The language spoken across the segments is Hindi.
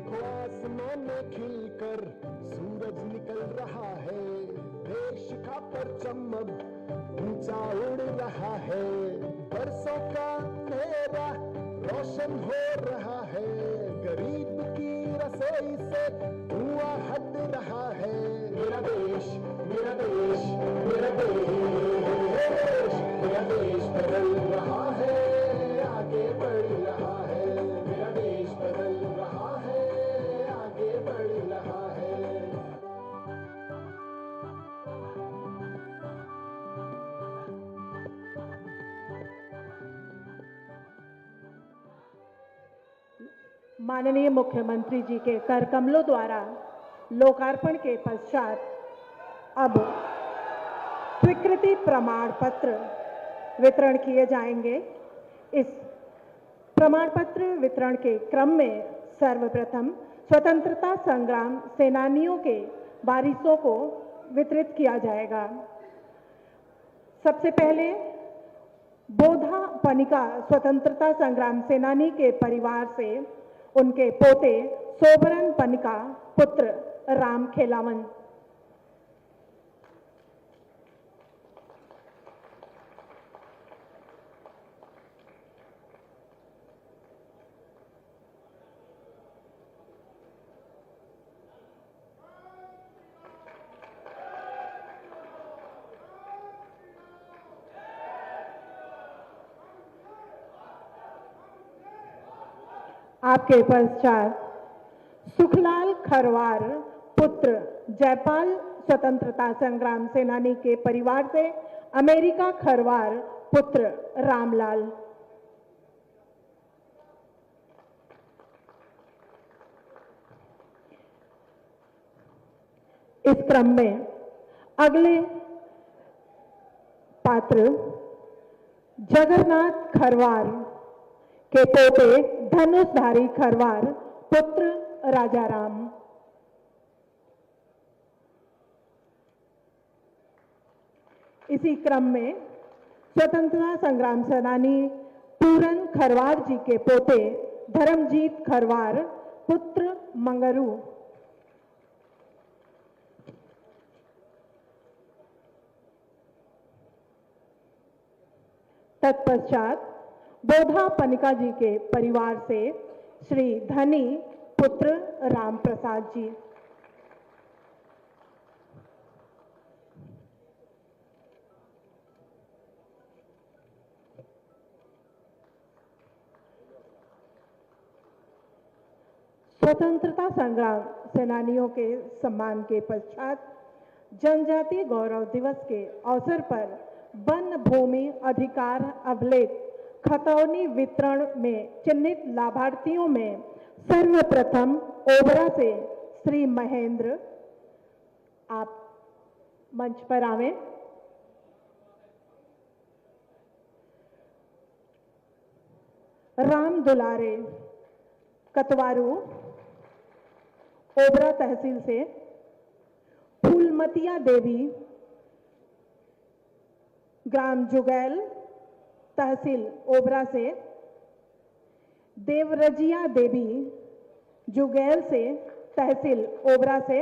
देखो आसमान में खिलकर सूरज निकल रहा है, देश का परचम अब ऊंचा उड़ रहा है, बरसों का अंधेरा रोशन हो रहा है, गरीब की रसोई से धुआं हट रहा है। मेरा देश, मेरा देश, मेरा देश, मेरा देश बदल रहा है, आगे बढ़ रहा है, मेरा देश बदल रहा है, आगे बढ़ रहा है। माननीय मुख्यमंत्री जी के कर कमलों द्वारा लोकार्पण के पश्चात अब स्वीकृति प्रमाण पत्र वितरण किए जाएंगे। इस प्रमाण पत्र वितरण के क्रम में सर्वप्रथम स्वतंत्रता संग्राम सेनानियों के वारिसों को वितरित किया जाएगा। सबसे पहले बोधा पनिका स्वतंत्रता संग्राम सेनानी के परिवार से उनके पोते सोबरन पनिका पुत्र राम खेलावन। आपके पश्चात सुखलाल खरवार पुत्र जयपाल स्वतंत्रता संग्राम सेनानी के परिवार से अमेरिका खरवार पुत्र रामलाल। इस क्रम में अगले पात्र जगन्नाथ खरवार के पोते धनुषधारी खरवार पुत्र राजाराम। इसी क्रम में स्वतंत्रता संग्राम सेनानी पूरन खरवार जी के पोते धर्मजीत खरवार पुत्र मंगरू। तत्पश्चात बोधा पनिका जी के परिवार से श्री धनी पुत्र राम प्रसाद जी। स्वतंत्रता संग्राम सेनानियों के सम्मान के पश्चात जनजातीय गौरव दिवस के अवसर पर वन भूमि अधिकार अभिलेख खतौनी वितरण में चिन्हित लाभार्थियों में सर्वप्रथम ओबरा से श्री महेंद्र, आप मंच पर आवें। राम दुलारे कतवारू ओबरा तहसील से, फूलमतिया देवी ग्राम जुगैल तहसील ओबरा से, देवरजिया देवी जुगैल से तहसील ओबरा से,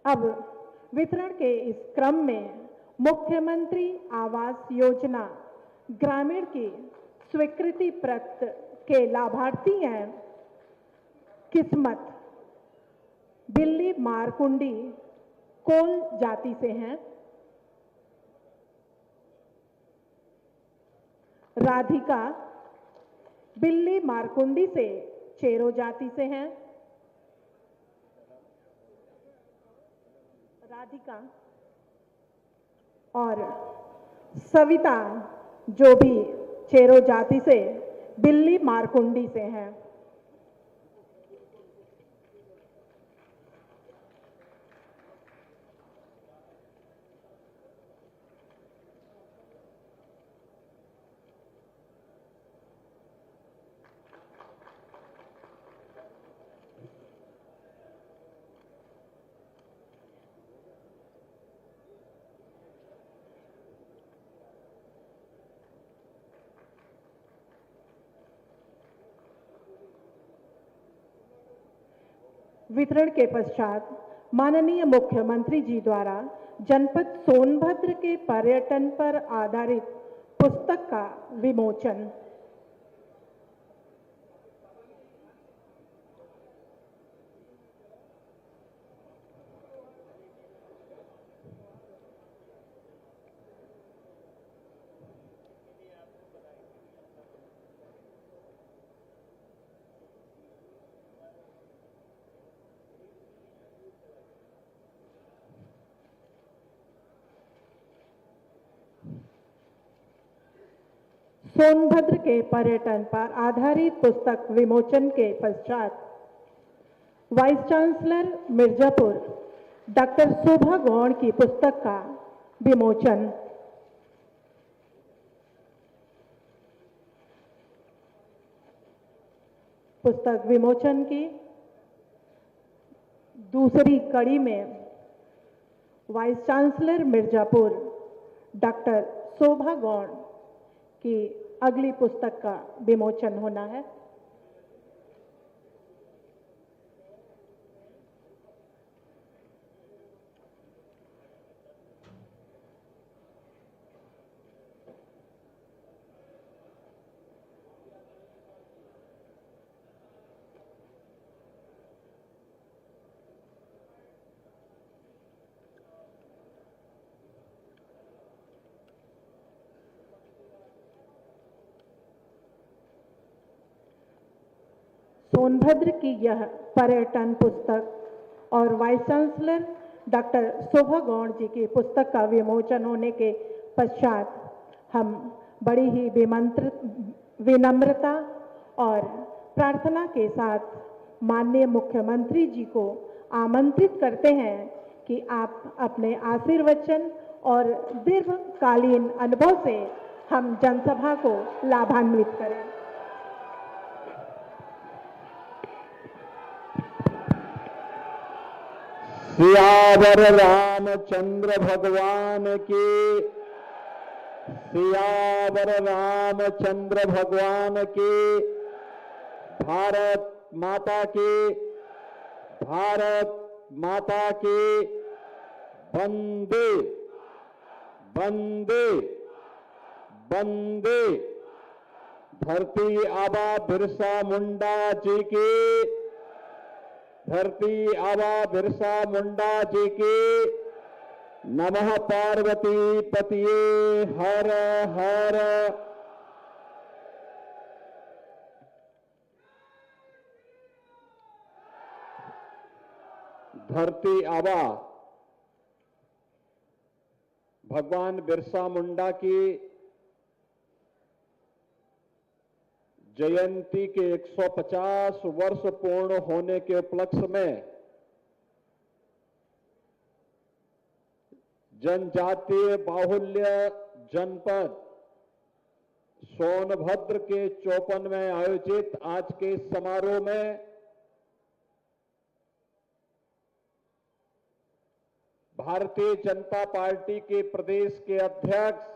अब वितरण के इस क्रम में मुख्यमंत्री आवास योजना ग्रामीण की स्वीकृति प्राप्त के लाभार्थी हैं किस्मत बिल्ली मारकुंडी कोल जाति से हैं, राधिका बिल्ली मारकुंडी से चेरो जाति से हैं, राधिका और सविता जो भी चेरो जाति से बिल्ली मारकुंडी से हैं। वितरण के पश्चात माननीय मुख्यमंत्री जी द्वारा जनपद सोनभद्र के पर्यटन पर आधारित पुस्तक का विमोचन। सोनभद्र के पर्यटन पर आधारित पुस्तक विमोचन के पश्चात वाइस चांसलर मिर्जापुर डॉक्टर शोभा गौड़ की पुस्तक का विमोचन। पुस्तक विमोचन की दूसरी कड़ी में वाइस चांसलर मिर्जापुर डॉक्टर शोभा गौड़ की अगली पुस्तक का विमोचन होना है। सोनभद्र की यह पर्यटन पुस्तक और वाइस चांसलर डॉक्टर शोभा गौड़ जी की पुस्तक का विमोचन होने के पश्चात हम बड़ी ही विनम्रता और प्रार्थना के साथ माननीय मुख्यमंत्री जी को आमंत्रित करते हैं कि आप अपने आशीर्वचन और दीर्घकालीन अनुभव से हम जनसभा को लाभान्वित करें। सियावर रामचंद्र भगवान की, सियावर रामचंद्र भगवान की। भारत माता की, भारत माता की। वंदे वंदे वंदे। धरती आबा बिरसा मुंडा जी की, धरती आबा बिरसा मुंडा जी की। नमः पार्वती पतिये हर हर। धरती आबा भगवान बिरसा मुंडा की जयंती के 150 वर्ष पूर्ण होने के उपलक्ष्य में जनजातीय बाहुल्य जनपद सोनभद्र के चौपन में आयोजित आज के समारोह में भारतीय जनता पार्टी के प्रदेश के अध्यक्ष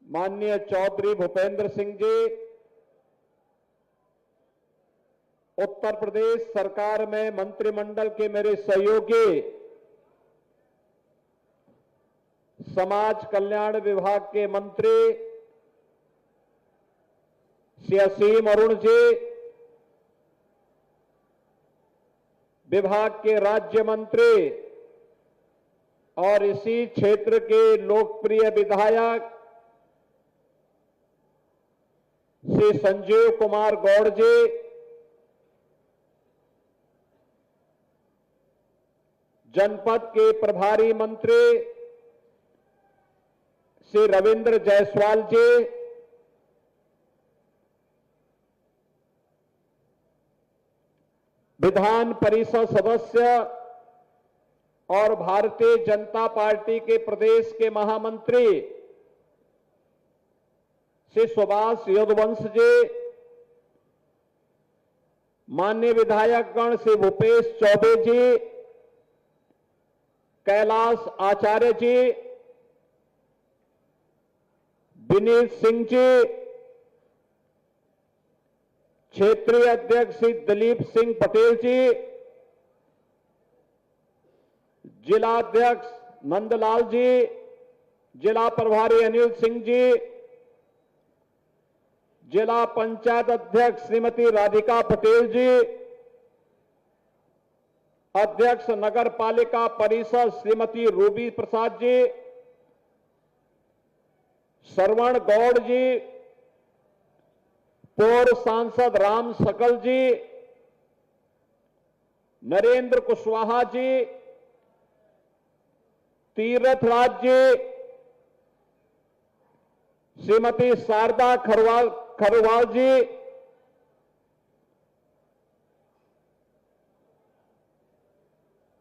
माननीय चौधरी भूपेंद्र सिंह जी, उत्तर प्रदेश सरकार में मंत्रिमंडल के मेरे सहयोगी, समाज कल्याण विभाग के मंत्री श्री असीम अरुण जी, विभाग के राज्य मंत्री और इसी क्षेत्र के लोकप्रिय विधायक श्री संजीव कुमार गौड़ जी, जनपद के प्रभारी मंत्री श्री रविंद्र जायसवाल जी, विधान परिषद सदस्य और भारतीय जनता पार्टी के प्रदेश के महामंत्री श्री सुभाष यदुवंश जी, माननीय विधायकगण श्री भूपेश चौबे जी, कैलाश आचार्य जी, विनीत सिंह जी, क्षेत्रीय अध्यक्ष श्री दिलीप सिंह पटेल जी, जिला अध्यक्ष नंदलाल जी, जिला प्रभारी अनिल सिंह जी, जिला पंचायत अध्यक्ष श्रीमती राधिका पटेल जी, अध्यक्ष नगर पालिका परिषद श्रीमती रूबी प्रसाद जी, श्रवण गौड़ जी, पूर्व सांसद राम सकल जी, नरेंद्र कुशवाहा जी, तीर्थराज जी, श्रीमती शारदा खरवाल जी,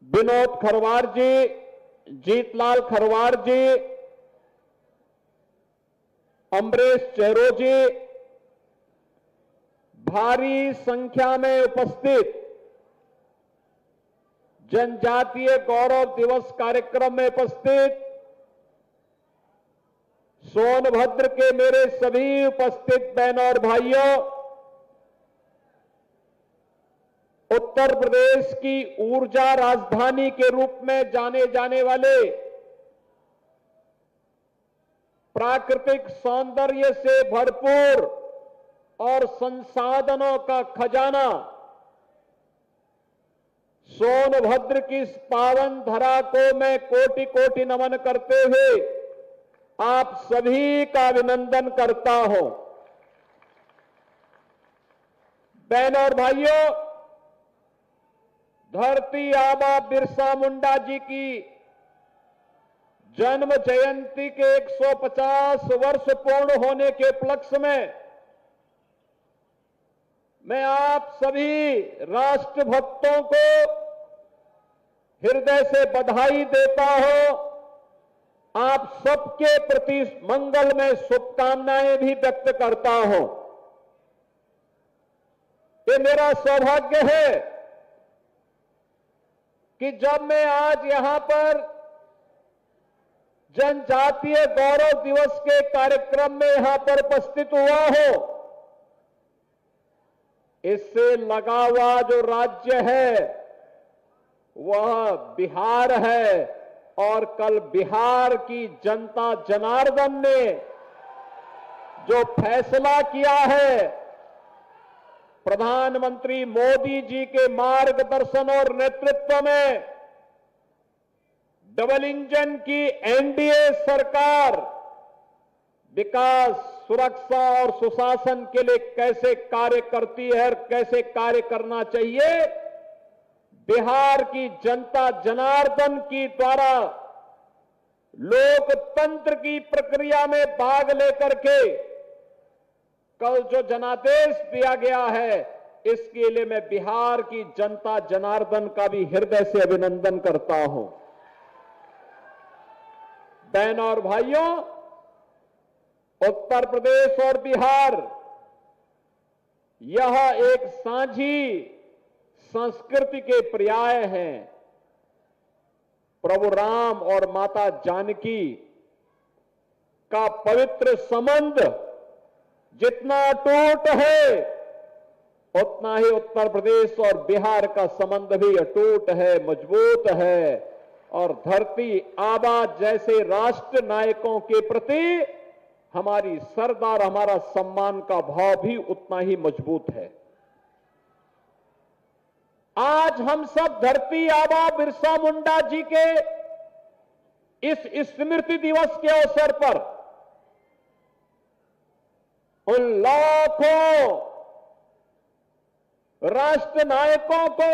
विनोद खरवार जी, जीतलाल खरवार जी, अमरीश चेरो जी, भारी संख्या में उपस्थित जनजातीय गौरव दिवस कार्यक्रम में उपस्थित सोनभद्र के मेरे सभी उपस्थित बहनों और भाइयों, उत्तर प्रदेश की ऊर्जा राजधानी के रूप में जाने जाने वाले, प्राकृतिक सौंदर्य से भरपूर और संसाधनों का खजाना सोनभद्र की इस पावन धरा को मैं कोटि कोटि नमन करते हुए आप सभी का अभिनंदन करता हूं। बहनों और भाइयों, धरती आबा बिरसा मुंडा जी की जन्म जयंती के 150 वर्ष पूर्ण होने के उपलक्ष्य में मैं आप सभी राष्ट्रभक्तों को हृदय से बधाई देता हूं। आप सबके प्रति मंगलमय शुभकामनाएं भी व्यक्त करता हूं। ये मेरा सौभाग्य है कि जब मैं आज यहां पर जनजातीय गौरव दिवस के कार्यक्रम में यहां पर उपस्थित हुआ हूं, इससे लगा हुआ जो राज्य है वह बिहार है और कल बिहार की जनता जनार्दन ने जो फैसला किया है, प्रधानमंत्री मोदी जी के मार्गदर्शन और नेतृत्व में डबल इंजन की एनडीए सरकार विकास, सुरक्षा और सुशासन के लिए कैसे कार्य करती है और कैसे कार्य करना चाहिए, बिहार की जनता जनार्दन की द्वारा लोकतंत्र की प्रक्रिया में भाग लेकर के कल जो जनादेश दिया गया है, इसके लिए मैं बिहार की जनता जनार्दन का भी हृदय से अभिनंदन करता हूं। बहनों और भाइयों, उत्तर प्रदेश और बिहार यह एक साझी संस्कृति के पर्याय हैं। प्रभु राम और माता जानकी का पवित्र संबंध जितना अटूट है, उतना ही उत्तर प्रदेश और बिहार का संबंध भी अटूट है, मजबूत है। और धरती आबा जैसे राष्ट्र नायकों के प्रति हमारी श्रद्धा और हमारा सम्मान का भाव भी उतना ही मजबूत है। आज हम सब धरती आबा बिरसा मुंडा जी के इस स्मृति दिवस के अवसर पर उन लाखों राष्ट्र नायकों को,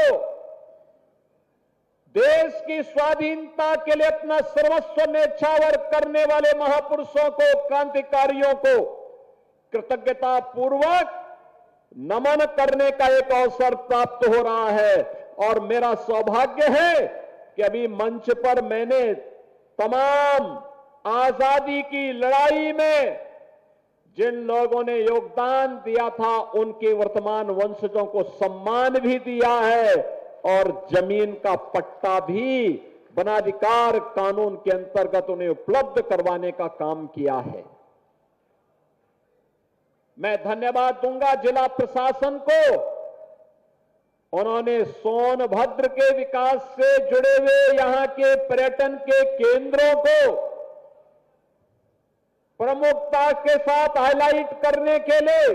देश की स्वाधीनता के लिए अपना सर्वस्व न्यौछावर करने वाले महापुरुषों को, क्रांतिकारियों को कृतज्ञता पूर्वक नमन करने का एक अवसर प्राप्त हो रहा है। और मेरा सौभाग्य है कि अभी मंच पर मैंने तमाम आजादी की लड़ाई में जिन लोगों ने योगदान दिया था, उनके वर्तमान वंशजों को सम्मान भी दिया है और जमीन का पट्टा भी वनाधिकार कानून के अंतर्गत उन्हें उपलब्ध करवाने का काम किया है। मैं धन्यवाद दूंगा जिला प्रशासन को। उन्होंने सोनभद्र के विकास से जुड़े हुए यहां के पर्यटन के केंद्रों को प्रमुखता के साथ हाईलाइट करने के लिए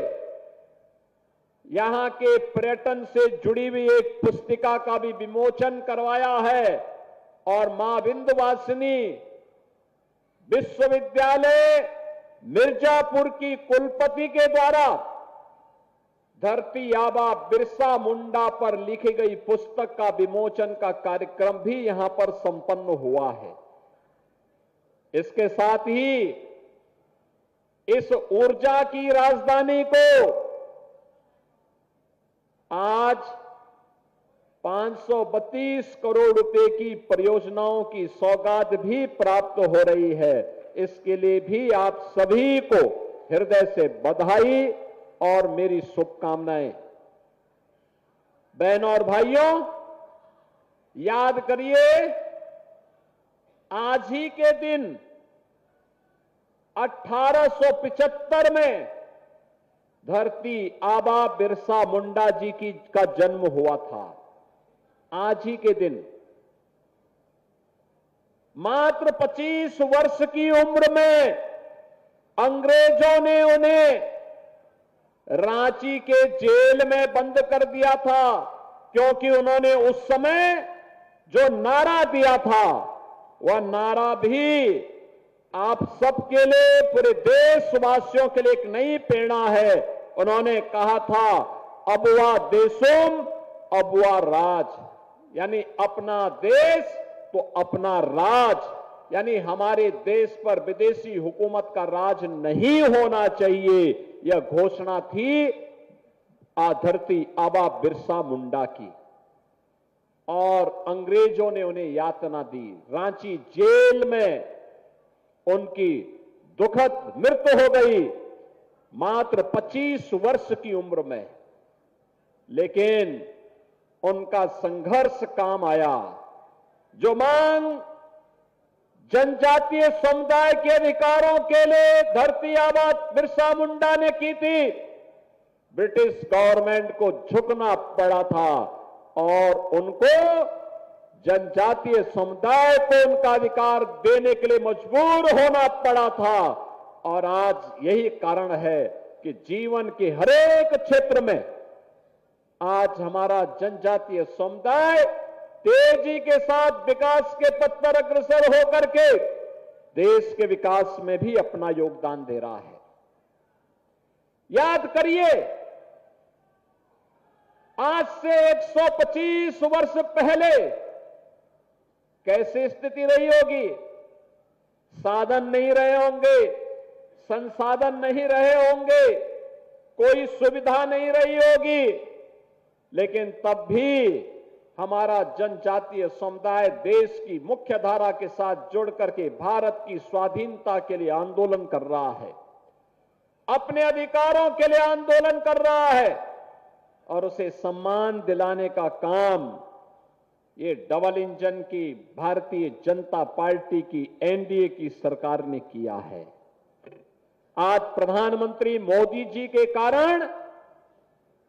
यहां के पर्यटन से जुड़ी हुई एक पुस्तिका का भी विमोचन करवाया है। और मां विंध्यवासिनी विश्वविद्यालय मिर्जापुर की कुलपति के द्वारा धरती आबा बिरसा मुंडा पर लिखी गई पुस्तक का विमोचन का कार्यक्रम भी यहां पर संपन्न हुआ है। इसके साथ ही इस ऊर्जा की राजधानी को आज 532 करोड़ रुपए की परियोजनाओं की सौगात भी प्राप्त हो रही है। इसके लिए भी आप सभी को हृदय से बधाई और मेरी शुभकामनाएं। बहनों और भाइयों, याद करिए, आज ही के दिन 1875 में धरती आबा बिरसा मुंडा जी का जन्म हुआ था। आज ही के दिन मात्र 25 वर्ष की उम्र में अंग्रेजों ने उन्हें रांची के जेल में बंद कर दिया था, क्योंकि उन्होंने उस समय जो नारा दिया था वह नारा भी आप सबके लिए, पूरे देशवासियों के लिए एक नई प्रेरणा है। उन्होंने कहा था, अबुआ देशुम अबुआ राज, यानी अपना देश तो अपना राज, यानी हमारे देश पर विदेशी हुकूमत का राज नहीं होना चाहिए। यह घोषणा थी धरती आबा बिरसा मुंडा की। और अंग्रेजों ने उन्हें यातना दी। रांची जेल में उनकी दुखद मृत्यु हो गई मात्र 25 वर्ष की उम्र में। लेकिन उनका संघर्ष काम आया। जो मांग जनजातीय समुदाय के अधिकारों के लिए धरती आबा बिरसा मुंडा ने की थी, ब्रिटिश गवर्नमेंट को झुकना पड़ा था और उनको जनजातीय समुदाय को उनका अधिकार देने के लिए मजबूर होना पड़ा था। और आज यही कारण है कि जीवन के हरेक क्षेत्र में आज हमारा जनजातीय समुदाय तेजी के साथ विकास के पथ पर अग्रसर होकर के देश के विकास में भी अपना योगदान दे रहा है। याद करिए, आज से 125 वर्ष पहले कैसी स्थिति रही होगी। साधन नहीं रहे होंगे, संसाधन नहीं रहे होंगे, कोई सुविधा नहीं रही होगी, लेकिन तब भी हमारा जनजातीय समुदाय देश की मुख्य धारा के साथ जुड़ करके भारत की स्वाधीनता के लिए आंदोलन कर रहा है, अपने अधिकारों के लिए आंदोलन कर रहा है और उसे सम्मान दिलाने का काम ये डबल इंजन की भारतीय जनता पार्टी की एनडीए की सरकार ने किया है। आज प्रधानमंत्री मोदी जी के कारण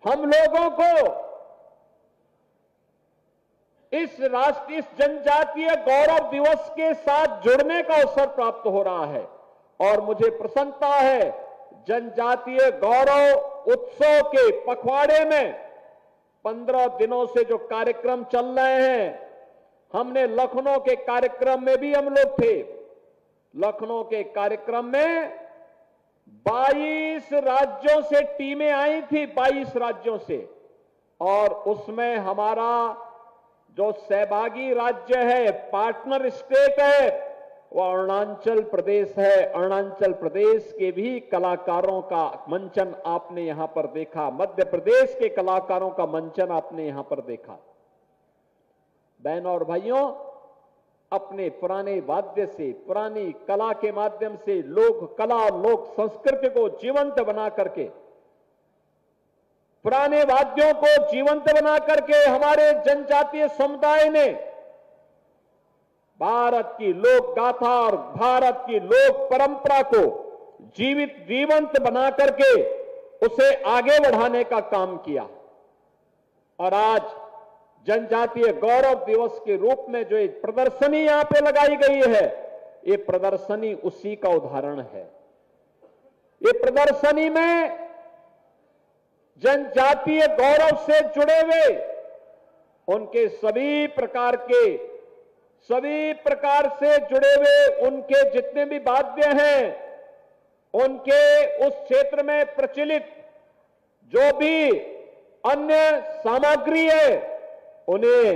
हम लोगों को इस जनजातीय गौरव दिवस के साथ जुड़ने का अवसर प्राप्त हो रहा है और मुझे प्रसन्नता है। जनजातीय गौरव उत्सव के पखवाड़े में 15 दिनों से जो कार्यक्रम चल रहे हैं, हमने लखनऊ के कार्यक्रम में भी हम लोग थे। लखनऊ के कार्यक्रम में 22 राज्यों से टीमें आई थी, 22 राज्यों से, और उसमें हमारा जो सहभागी राज्य है, पार्टनर स्टेट है, वो अरुणाचल प्रदेश है। अरुणाचल प्रदेश के भी कलाकारों का मंचन आपने यहां पर देखा, मध्य प्रदेश के कलाकारों का मंचन आपने यहां पर देखा। बहनों और भाइयों, अपने पुराने वाद्य से, पुरानी कला के माध्यम से लोक कला, लोक संस्कृति को जीवंत बना करके, पुराने वाद्यों को जीवंत बना करके हमारे जनजातीय समुदाय ने भारत की लोक गाथा और भारत की लोक परंपरा को जीवित जीवंत बना करके उसे आगे बढ़ाने का काम किया। और आज जनजातीय गौरव दिवस के रूप में जो एक प्रदर्शनी यहां पे लगाई गई है, ये प्रदर्शनी उसी का उदाहरण है। ये प्रदर्शनी में जनजातीय गौरव से जुड़े हुए उनके सभी प्रकार से जुड़े हुए उनके जितने भी वाद्य हैं, उनके उस क्षेत्र में प्रचलित जो भी अन्य सामग्री है, उन्हें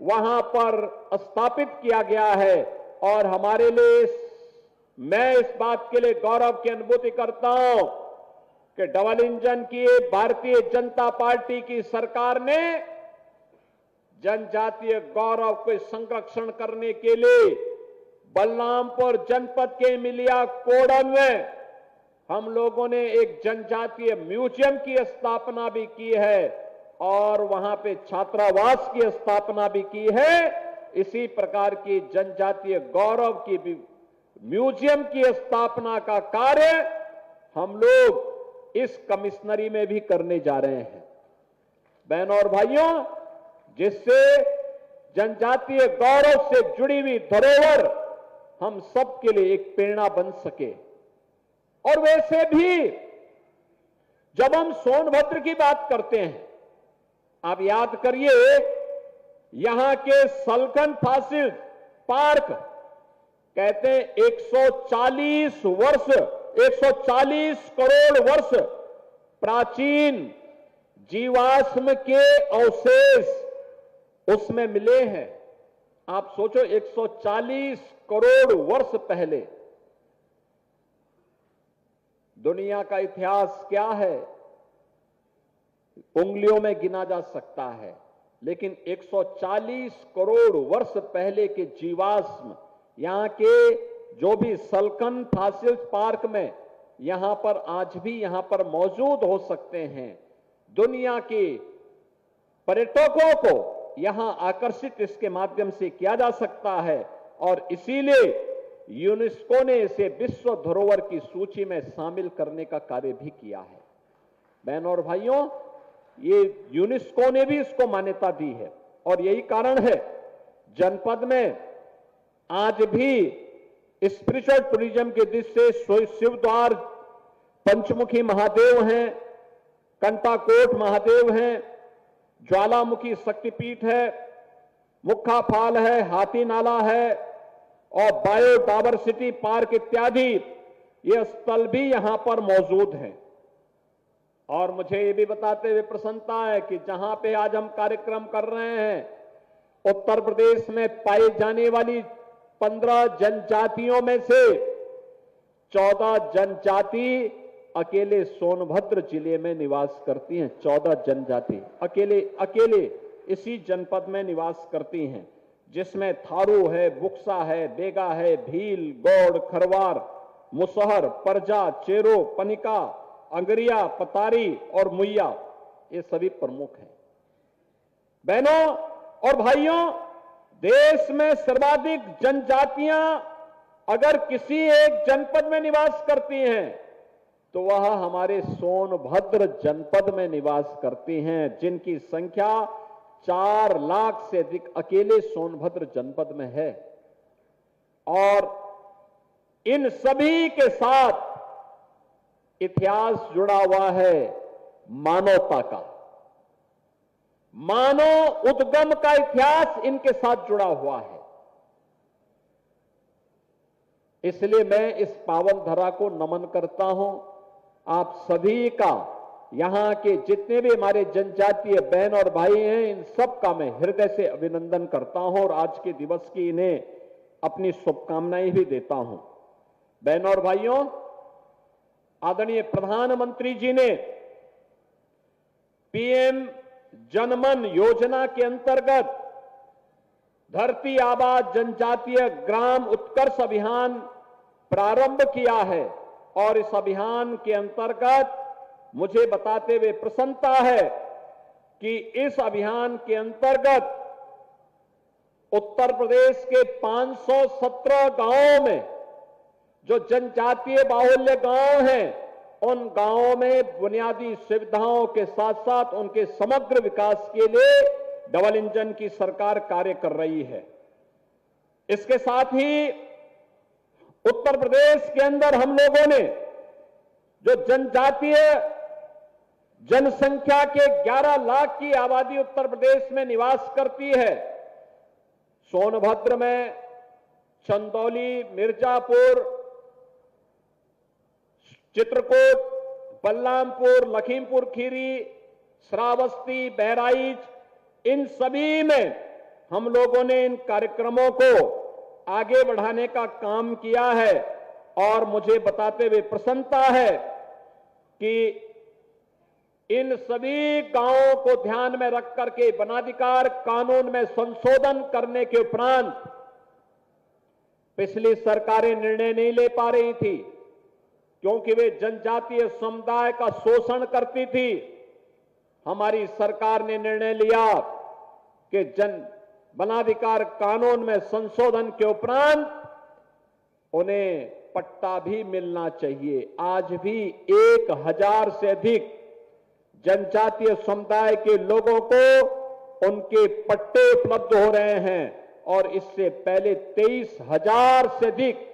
वहां पर स्थापित किया गया है। और हमारे लिए मैं इस बात के लिए गौरव की अनुभूति करता हूं कि डबल इंजन की भारतीय जनता पार्टी की सरकार ने जनजातीय गौरव के संरक्षण करने के लिए बलरामपुर जनपद के मिलिया कोडन में हम लोगों ने एक जनजातीय म्यूजियम की स्थापना भी की है और वहां पे छात्रावास की स्थापना भी की है। इसी प्रकार की जनजातीय गौरव की भी म्यूजियम की स्थापना का कार्य हम लोग इस कमिश्नरी में भी करने जा रहे हैं। बहनों और भाइयों, जिससे जनजातीय गौरव से जुड़ी हुई धरोहर हम सब के लिए एक प्रेरणा बन सके। और वैसे भी जब हम सोनभद्र की बात करते हैं, आप याद करिए, यहां के सलखन फासिल पार्क कहते हैं 140 करोड़ वर्ष प्राचीन जीवाश्म के अवशेष उसमें मिले हैं। आप सोचो, 140 करोड़ वर्ष पहले। दुनिया का इतिहास क्या है, उंगलियों में गिना जा सकता है, लेकिन 140 करोड़ वर्ष पहले के जीवाश्म यहां के जो भी सलखन फासिल्स पार्क में यहां पर आज भी यहां पर मौजूद हो सकते हैं। दुनिया के पर्यटकों को यहां आकर्षित इसके माध्यम से किया जा सकता है और इसीलिए यूनेस्को ने इसे विश्व धरोहर की सूची में शामिल करने का कार्य भी किया है। बहनों और भाइयों, ये यूनेस्को ने भी इसको मान्यता दी है और यही कारण है जनपद में आज भी स्पिरिचुअल टूरिज्म के दृष्टि से शिवद्वार पंचमुखी महादेव हैं, कंटाकोट महादेव हैं, ज्वालामुखी शक्तिपीठ है, मुक्खा फाल है, हाथी नाला है और बायोडायवर्सिटी पार्क इत्यादि ये स्थल भी यहां पर मौजूद हैं। और मुझे ये भी बताते हुए प्रसन्नता है कि जहां पे आज हम कार्यक्रम कर रहे हैं, उत्तर प्रदेश में पाई जाने वाली 15 जनजातियों में से 14 जनजाति अकेले सोनभद्र जिले में निवास करती हैं। 14 जनजाति अकेले इसी जनपद में निवास करती हैं, जिसमें थारू है, बुक्सा है, बेगा है, भील, गौड़, खरवार, मुसहर, परजा, चेरो, पनिका, अंगरिया, पतारी और मुइया, ये सभी प्रमुख हैं। बहनों और भाइयों, देश में सर्वाधिक जनजातियां अगर किसी एक जनपद में निवास करती हैं तो वह हमारे सोनभद्र जनपद में निवास करती हैं, जिनकी संख्या 4 लाख से अधिक अकेले सोनभद्र जनपद में है। और इन सभी के साथ इतिहास जुड़ा हुआ है मानवता का, मानव उद्गम का इतिहास इनके साथ जुड़ा हुआ है। इसलिए मैं इस पावन धरा को नमन करता हूं। आप सभी का, यहां के जितने भी हमारे जनजातीय बहन और भाई हैं, इन सब का मैं हृदय से अभिनंदन करता हूं और आज के दिवस की इन्हें अपनी शुभकामनाएं भी देता हूं। बहनों और भाइयों, आदरणीय प्रधानमंत्री जी ने पीएम जनमन योजना के अंतर्गत धरती आबा जनजातीय ग्राम उत्कर्ष अभियान प्रारंभ किया है और इस अभियान के अंतर्गत मुझे बताते हुए प्रसन्नता है कि इस अभियान के अंतर्गत उत्तर प्रदेश के 517 गांवों में जो जनजातीय बाहुल्य गांव हैं, उन गांवों में बुनियादी सुविधाओं के साथ साथ उनके समग्र विकास के लिए डबल इंजन की सरकार कार्य कर रही है। इसके साथ ही उत्तर प्रदेश के अंदर हम लोगों ने जो जनजातीय जनसंख्या के 11 लाख की आबादी उत्तर प्रदेश में निवास करती है, सोनभद्र में, चंदौली, मिर्जापुर, चित्रकूट, बलरामपुर, लखीमपुर खीरी, श्रावस्ती, बहराइच, इन सभी में हम लोगों ने इन कार्यक्रमों को आगे बढ़ाने का काम किया है और मुझे बताते हुए प्रसन्नता है कि इन सभी गांवों को ध्यान में रख करके वनाधिकार कानून में संशोधन करने के उपरांत पिछली सरकारें निर्णय नहीं ले पा रही थी क्योंकि वे जनजातीय समुदाय का शोषण करती थी। हमारी सरकार ने निर्णय लिया कि वनाधिकार कानून में संशोधन के उपरांत उन्हें पट्टा भी मिलना चाहिए। आज भी 1000 से अधिक जनजातीय समुदाय के लोगों को उनके पट्टे उपलब्ध हो रहे हैं और इससे पहले 23,000 से अधिक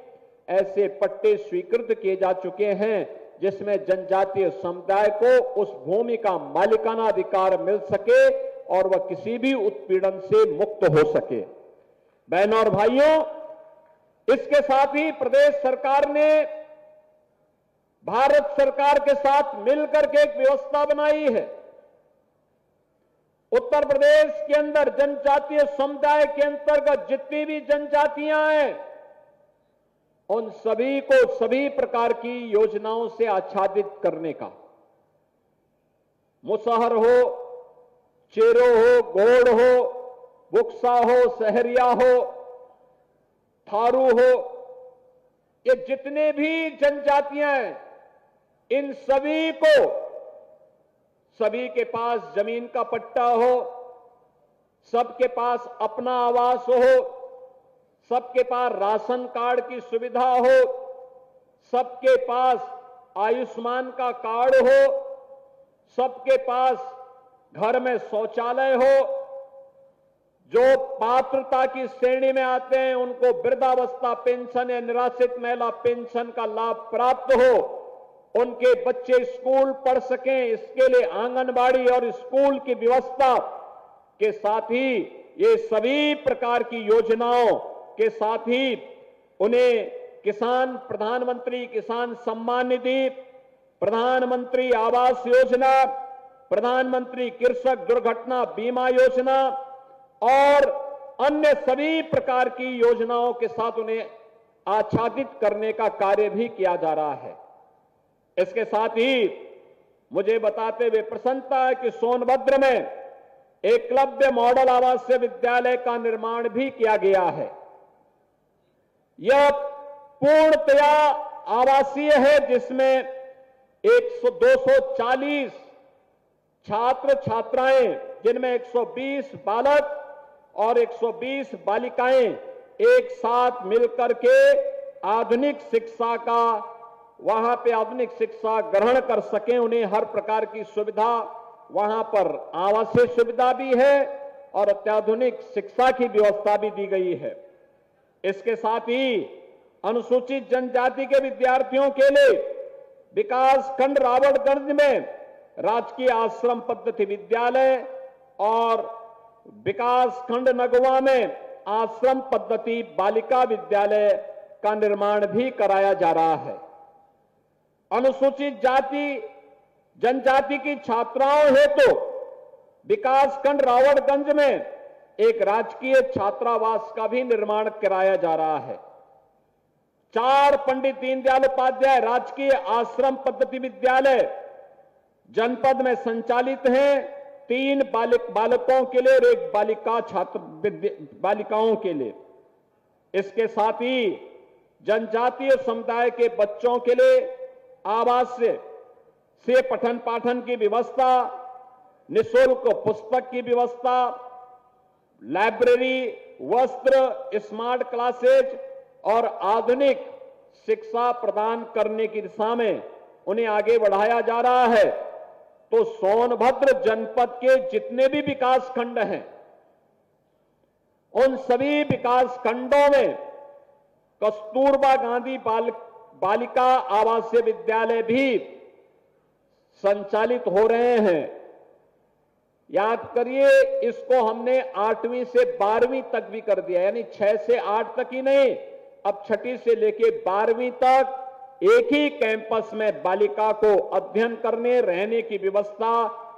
ऐसे पट्टे स्वीकृत किए जा चुके हैं जिसमें जनजातीय समुदाय को उस भूमि का मालिकाना अधिकार मिल सके और वह किसी भी उत्पीड़न से मुक्त हो सके। बहनों और भाइयों, इसके साथ ही प्रदेश सरकार ने भारत सरकार के साथ मिलकर के एक व्यवस्था बनाई है। उत्तर प्रदेश के अंदर जनजातीय समुदाय के अंतर्गत जितनी भी जनजातियां हैं उन सभी को सभी प्रकार की योजनाओं से आच्छादित करने का, मुसहर हो, चेरो हो, गोड़ हो, बुक्सा हो, सहरिया हो, थारू हो, ये जितने भी जनजातियां हैं इन सभी को, सभी के पास जमीन का पट्टा हो, सबके पास अपना आवास हो, सबके पास राशन कार्ड की सुविधा हो, सबके पास आयुष्मान का कार्ड हो, सबके पास घर में शौचालय हो, जो पात्रता की श्रेणी में आते हैं उनको वृद्धावस्था पेंशन या निराश्रित महिला पेंशन का लाभ प्राप्त हो, उनके बच्चे स्कूल पढ़ सकें, इसके लिए आंगनबाड़ी और स्कूल की व्यवस्था के साथ ही ये सभी प्रकार की योजनाओं के साथ ही उन्हें किसान प्रधानमंत्री किसान सम्मान निधि, प्रधानमंत्री आवास योजना, प्रधानमंत्री कृषक दुर्घटना बीमा योजना और अन्य सभी प्रकार की योजनाओं के साथ उन्हें आच्छादित करने का कार्य भी किया जा रहा है। इसके साथ ही मुझे बताते हुए प्रसन्नता है कि सोनभद्र में एकलव्य मॉडल आवासीय विद्यालय का निर्माण भी किया गया है। यह पूर्णतया आवासीय है जिसमें 240 छात्र छात्राएं जिनमें 120 बालक और 120 बालिकाएं एक साथ मिलकर के आधुनिक शिक्षा का वहां पे आधुनिक शिक्षा ग्रहण कर सकें। उन्हें हर प्रकार की सुविधा वहां पर आवासीय सुविधा भी है और अत्याधुनिक शिक्षा की व्यवस्था भी दी गई है। इसके साथ ही अनुसूचित जनजाति के विद्यार्थियों के लिए विकास खंड रावणगंज में राजकीय आश्रम पद्धति विद्यालय और विकास खंड नगवा में आश्रम पद्धति बालिका विद्यालय का निर्माण भी कराया जा रहा है। अनुसूचित जाति जनजाति की छात्राओं हेतु विकास खंड रावणगंज में एक राजकीय छात्रावास का भी निर्माण कराया जा रहा है। 4 पंडित दीनदयाल उपाध्याय राजकीय आश्रम पद्धति विद्यालय जनपद में संचालित हैं, 3 बालकों के लिए और 1 बालिकाओं के लिए। इसके साथ ही जनजातीय समुदाय के बच्चों के लिए आवास से पठन पाठन की व्यवस्था, निःशुल्क पुस्तक की व्यवस्था, लाइब्रेरी, वस्त्र, स्मार्ट क्लासेज और आधुनिक शिक्षा प्रदान करने की दिशा में उन्हें आगे बढ़ाया जा रहा है, तो सोनभद्र जनपद के जितने भी विकास खंड हैं, उन सभी विकास खंडों में कस्तूरबा गांधी बालिका आवासीय विद्यालय भी संचालित हो रहे हैं। याद करिए, इसको हमने 8वीं से 12वीं तक भी कर दिया, यानी 6 से 8 तक ही नहीं, अब 6ठी से लेके 12वीं तक एक ही कैंपस में बालिका को अध्ययन करने, रहने की व्यवस्था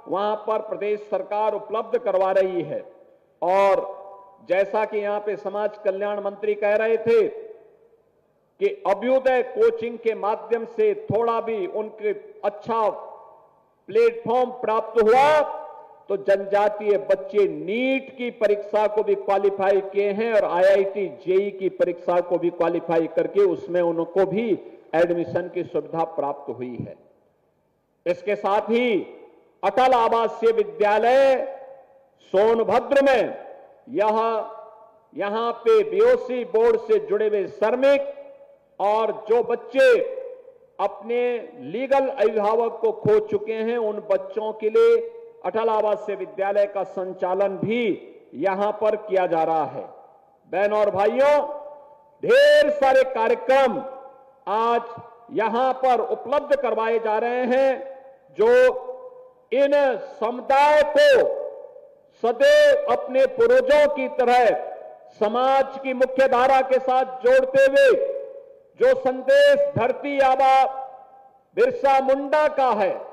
वहां पर प्रदेश सरकार उपलब्ध करवा रही है। और जैसा कि यहां पे समाज कल्याण मंत्री कह रहे थे कि अभ्युदय कोचिंग के माध्यम से थोड़ा भी उनके अच्छा प्लेटफॉर्म प्राप्त हुआ, तो जनजातीय बच्चे नीट की परीक्षा को भी क्वालिफाई किए हैं और आईआईटी जेई की परीक्षा को भी क्वालिफाई करके उसमें उनको भी एडमिशन की सुविधा प्राप्त हुई है। इसके साथ ही अटल आवासीय विद्यालय सोनभद्र में यहां पे बीओसी बोर्ड से जुड़े हुए श्रमिक और जो बच्चे अपने लीगल अभिभावक को खो चुके हैं, उन बच्चों के लिए अटल आवासीय विद्यालय का संचालन भी यहां पर किया जा रहा है। बहनों और भाइयों, ढेर सारे कार्यक्रम आज यहां पर उपलब्ध करवाए जा रहे हैं, जो इन समुदाय को सदैव अपने पूर्वजों की तरह समाज की मुख्य धारा के साथ जोड़ते हुए जो संदेश धरती आबा बिरसा मुंडा का है,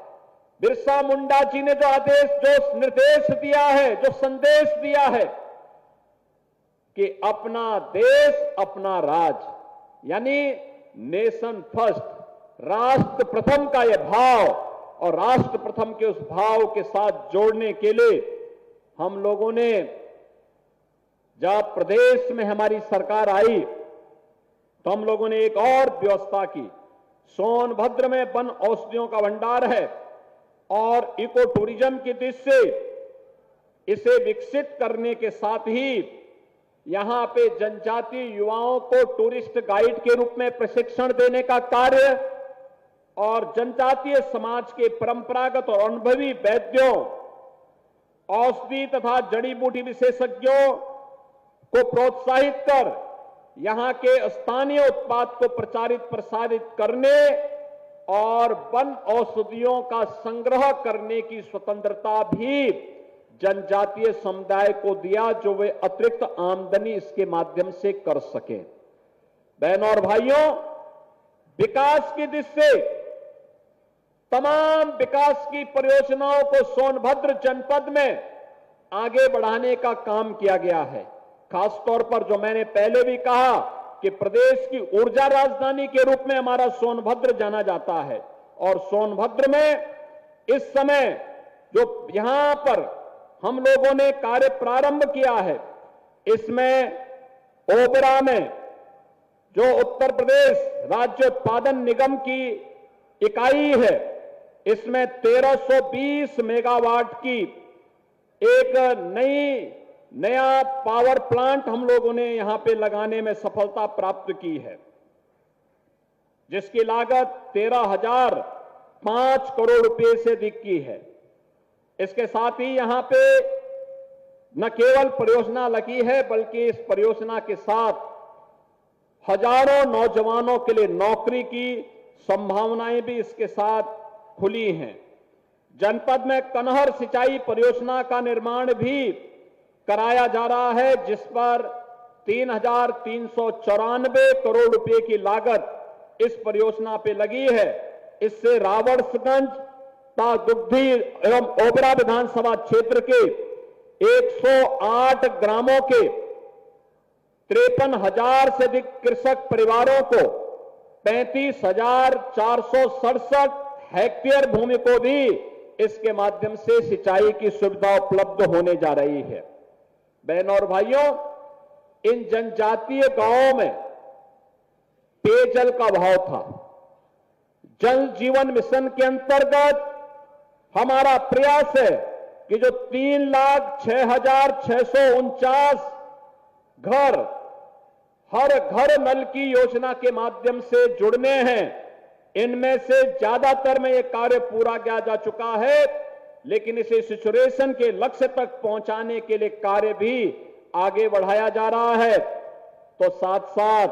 बिरसा मुंडा जी ने जो आदेश, जो निर्देश दिया है, जो संदेश दिया है कि अपना देश अपना राज, यानी नेशन फर्स्ट, राष्ट्र प्रथम का यह भाव, और राष्ट्र प्रथम के उस भाव के साथ जोड़ने के लिए हम लोगों ने, जब प्रदेश में हमारी सरकार आई तो हम लोगों ने एक और व्यवस्था की। सोनभद्र में वन औषधियों का भंडार है और इको टूरिज्म की दृष्टि से इसे विकसित करने के साथ ही यहां पे जनजातीय युवाओं को टूरिस्ट गाइड के रूप में प्रशिक्षण देने का कार्य और जनजातीय समाज के परंपरागत और अनुभवी वैद्यों, औषधि तथा जड़ी बूटी विशेषज्ञों को प्रोत्साहित कर यहां के स्थानीय उत्पाद को प्रचारित प्रसारित करने और वन औषधियों का संग्रह करने की स्वतंत्रता भी जनजातीय समुदाय को दिया, जो वे अतिरिक्त आमदनी इसके माध्यम से कर सके। बहनों और भाइयों, विकास की दृष्टि से तमाम विकास की परियोजनाओं को सोनभद्र जनपद में आगे बढ़ाने का काम किया गया है। खासतौर पर जो मैंने पहले भी कहा कि प्रदेश की ऊर्जा राजधानी के रूप में हमारा सोनभद्र जाना जाता है, और सोनभद्र में इस समय जो यहां पर हम लोगों ने कार्य प्रारंभ किया है, इसमें ओबरा में जो उत्तर प्रदेश राज्य उत्पादन निगम की इकाई है, इसमें 1320 मेगावाट की एक नया पावर प्लांट हम लोगों ने यहां पे लगाने में सफलता प्राप्त की है, जिसकी लागत 13,005 करोड़ रुपए से अधिक की है। इसके साथ ही यहां पे न केवल परियोजना लगी है, बल्कि इस परियोजना के साथ हजारों नौजवानों के लिए नौकरी की संभावनाएं भी इसके साथ खुली हैं। जनपद में कनहर सिंचाई परियोजना का निर्माण भी कराया जा रहा है, जिस पर 3,394 करोड़ रुपए की लागत इस परियोजना पे लगी है। इससे रावणसगंज दुग्धी एवं ओबरा विधानसभा क्षेत्र के 108 ग्रामों के 53,000 से अधिक कृषक परिवारों को 35,467 हेक्टेयर भूमि को भी इसके माध्यम से सिंचाई की सुविधा उपलब्ध होने जा रही है। बहनों और भाइयों, इन जनजातीय गांवों में पेयजल का अभाव था। जल जीवन मिशन के अंतर्गत हमारा प्रयास है कि जो 3,06,649 घर हर घर नल की योजना के माध्यम से जुड़ने हैं, इनमें से ज्यादातर में यह कार्य पूरा किया जा चुका है, लेकिन इसे सिचुएशन के लक्ष्य तक पहुंचाने के लिए कार्य भी आगे बढ़ाया जा रहा है। तो साथ साथ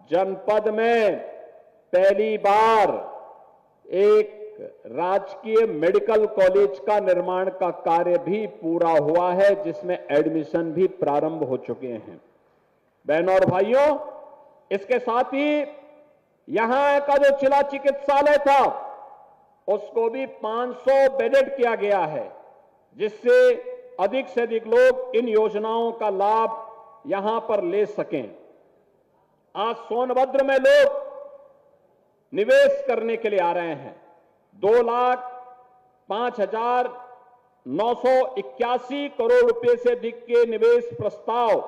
जनपद में पहली बार एक राजकीय मेडिकल कॉलेज का निर्माण का कार्य भी पूरा हुआ है, जिसमें एडमिशन भी प्रारंभ हो चुके हैं। बहनों और भाइयों, इसके साथ ही यहां का जो जिला चिकित्सालय था उसको भी 500 बेडेड किया गया है, जिससे अधिक से अधिक लोग इन योजनाओं का लाभ यहां पर ले सकें। आज सोनभद्र में लोग निवेश करने के लिए आ रहे हैं। 2,05,981 करोड़ रुपए से अधिक के निवेश प्रस्ताव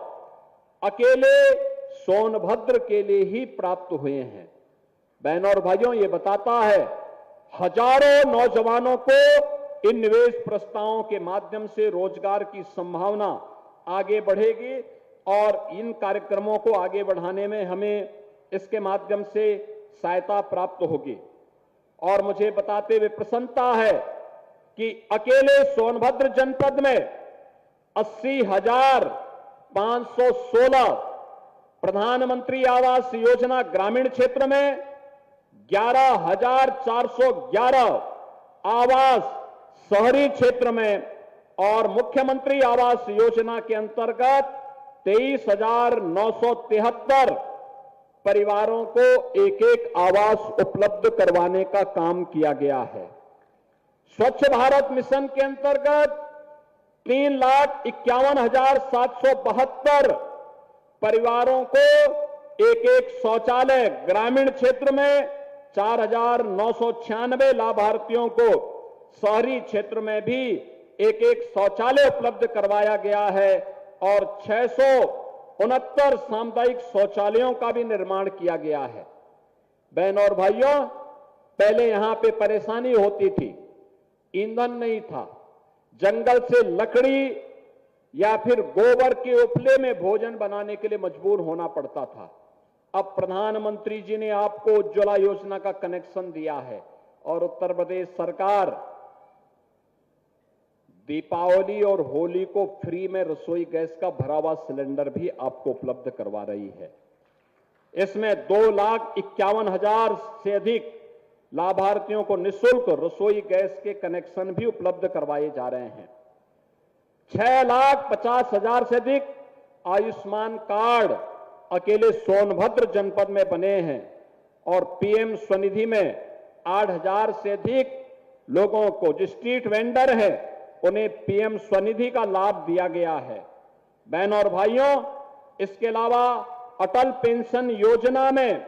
अकेले सोनभद्र के लिए ही प्राप्त हुए हैं। बहनों और भाइयों, ये बताता है हजारों नौजवानों को इन निवेश प्रस्तावों के माध्यम से रोजगार की संभावना आगे बढ़ेगी और इन कार्यक्रमों को आगे बढ़ाने में हमें इसके माध्यम से सहायता प्राप्त होगी। और मुझे बताते हुए प्रसन्नता है कि अकेले सोनभद्र जनपद में 80,516 प्रधानमंत्री आवास योजना ग्रामीण क्षेत्र में, 11,411 आवास शहरी क्षेत्र में और मुख्यमंत्री आवास योजना के अंतर्गत 23,973 परिवारों को एक एक आवास उपलब्ध करवाने का काम किया गया है। स्वच्छ भारत मिशन के अंतर्गत 3,51,772 परिवारों को एक एक शौचालय, ग्रामीण क्षेत्र में 4,996 लाभार्थियों को शहरी क्षेत्र में भी एक एक शौचालय उपलब्ध करवाया गया है और 669 सामुदायिक शौचालयों का भी निर्माण किया गया है। बहनों और भाइयों, पहले यहां पे परेशानी होती थी, ईंधन नहीं था, जंगल से लकड़ी या फिर गोबर के उपले में भोजन बनाने के लिए मजबूर होना पड़ता था। अब प्रधानमंत्री जी ने आपको उज्ज्वला योजना का कनेक्शन दिया है और उत्तर प्रदेश सरकार दीपावली और होली को फ्री में रसोई गैस का भरा हुआ सिलेंडर भी आपको उपलब्ध करवा रही है। इसमें 2,51,000 से अधिक लाभार्थियों को निःशुल्क रसोई गैस के कनेक्शन भी उपलब्ध करवाए जा रहे हैं। 6,50,000 से अधिक आयुष्मान कार्ड अकेले सोनभद्र जनपद में बने हैं और पीएम स्वनिधि में 8,000 से अधिक लोगों को जो स्ट्रीट वेंडर है उन्हें पीएम स्वनिधि का लाभ दिया गया है। बहनों और भाइयों, इसके अलावा अटल पेंशन योजना में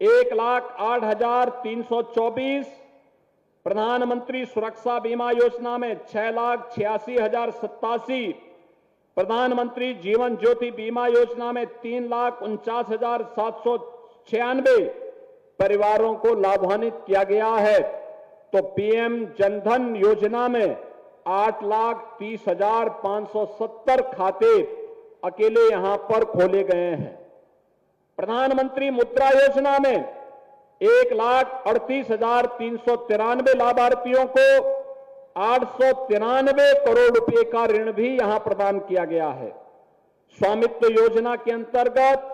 1,08,324, प्रधानमंत्री सुरक्षा बीमा योजना में 6,86,087, प्रधानमंत्री जीवन ज्योति बीमा योजना में 3,49,796 परिवारों को लाभान्वित किया गया है। तो पीएम जनधन योजना में 8,30,570 खाते अकेले यहां पर खोले गए हैं। प्रधानमंत्री मुद्रा योजना में 1,38,393 लाभार्थियों को 893 करोड़ रुपए का ऋण भी यहां प्रदान किया गया है। स्वामित्व योजना के अंतर्गत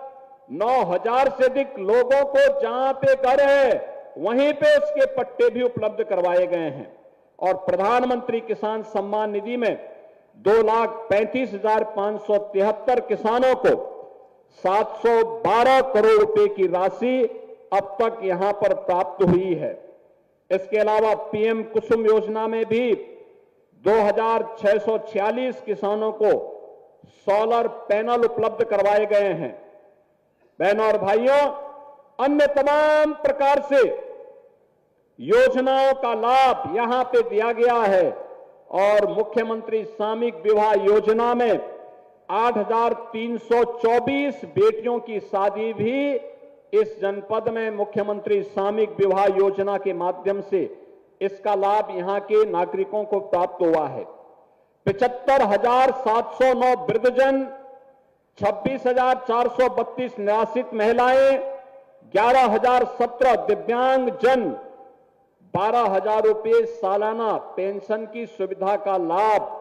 9,000 से अधिक लोगों को जहां पे घर है वहीं पे उसके पट्टे भी उपलब्ध करवाए गए हैं और प्रधानमंत्री किसान सम्मान निधि में 2,35,573 किसानों को 712 करोड़ रुपए की राशि अब तक यहां पर प्राप्त हुई है। इसके अलावा पीएम कुसुम योजना में भी 2,646 किसानों को सोलर पैनल उपलब्ध करवाए गए हैं। बहनों और भाइयों, अन्य तमाम प्रकार से योजनाओं का लाभ यहां पे दिया गया है और मुख्यमंत्री सामूहिक विवाह योजना में 8,324 बेटियों की शादी भी इस जनपद में मुख्यमंत्री सामूहिक विवाह योजना के माध्यम से इसका लाभ यहां के नागरिकों को प्राप्त हुआ है। 75,709 वृद्धजन, 26,432 निराश्रित महिलाएं 11,017 दिव्यांग जन 12,000 रुपये सालाना पेंशन की सुविधा का लाभ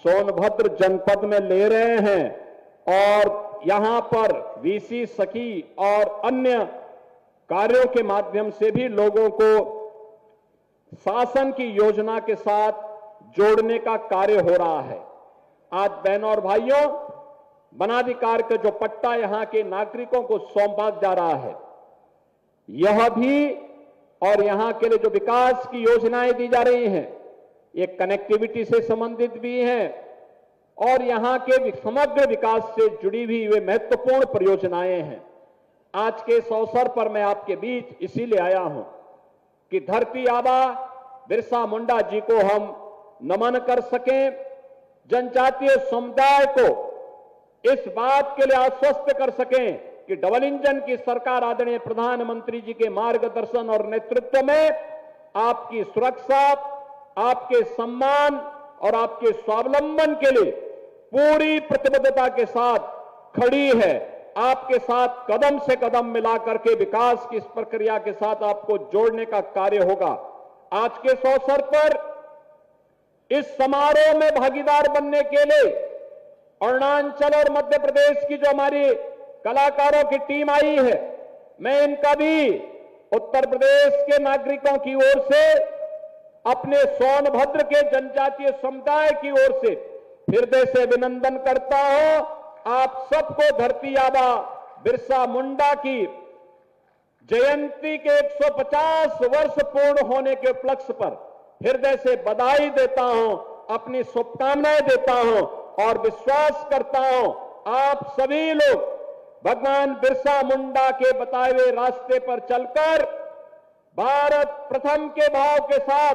सोनभद्र जनपद में ले रहे हैं और यहां पर वीसी सखी और अन्य कार्यों के माध्यम से भी लोगों को शासन की योजना के साथ जोड़ने का कार्य हो रहा है। आज बहनों और भाइयों, वनाधिकार का जो पट्टा यहां के नागरिकों को सौंपा जा रहा है, यह भी और यहां के लिए जो विकास की योजनाएं दी जा रही हैं, ये कनेक्टिविटी से संबंधित भी हैं और यहां के समग्र विकास से जुड़ी हुई वे महत्वपूर्ण परियोजनाएं हैं। आज के इस अवसर पर मैं आपके बीच इसीलिए आया हूं कि धरती आबा बिरसा मुंडा जी को हम नमन कर सकें, जनजातीय समुदाय को इस बात के लिए आश्वस्त कर सकें कि डबल इंजन की सरकार आदरणीय प्रधानमंत्री जी के मार्गदर्शन और नेतृत्व में आपकी सुरक्षा, आपके सम्मान और आपके स्वावलंबन के लिए पूरी प्रतिबद्धता के साथ खड़ी है। आपके साथ कदम से कदम मिला करके विकास की इस प्रक्रिया के साथ आपको जोड़ने का कार्य होगा। आज के इस अवसर पर इस समारोह में भागीदार बनने के लिए अरुणाचल और मध्य प्रदेश की जो हमारी कलाकारों की टीम आई है, मैं इनका भी उत्तर प्रदेश के नागरिकों की ओर से, अपने सोनभद्र के जनजातीय समुदाय की ओर से हृदय से अभिनंदन करता हूं। आप सबको धरती आबा बिरसा मुंडा की जयंती के 150 वर्ष पूर्ण होने के उपलक्ष्य पर हृदय से बधाई देता हूं, अपनी शुभकामनाएं देता हूं और विश्वास करता हूं आप सभी लोग भगवान बिरसा मुंडा के बताए हुए रास्ते पर चलकर भारत प्रथम के भाव के साथ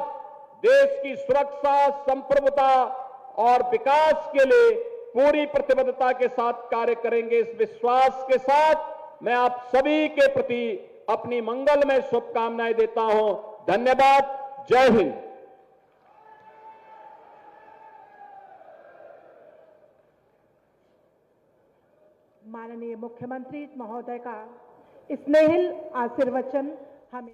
देश की सुरक्षा, संप्रभुता और विकास के लिए पूरी प्रतिबद्धता के साथ कार्य करेंगे। इस विश्वास के साथ मैं आप सभी के प्रति अपनी मंगलमय शुभकामनाएं देता हूं। धन्यवाद। जय हिंद। माननीय मुख्यमंत्री महोदय का स्नेहिल आशीर्वचन हमें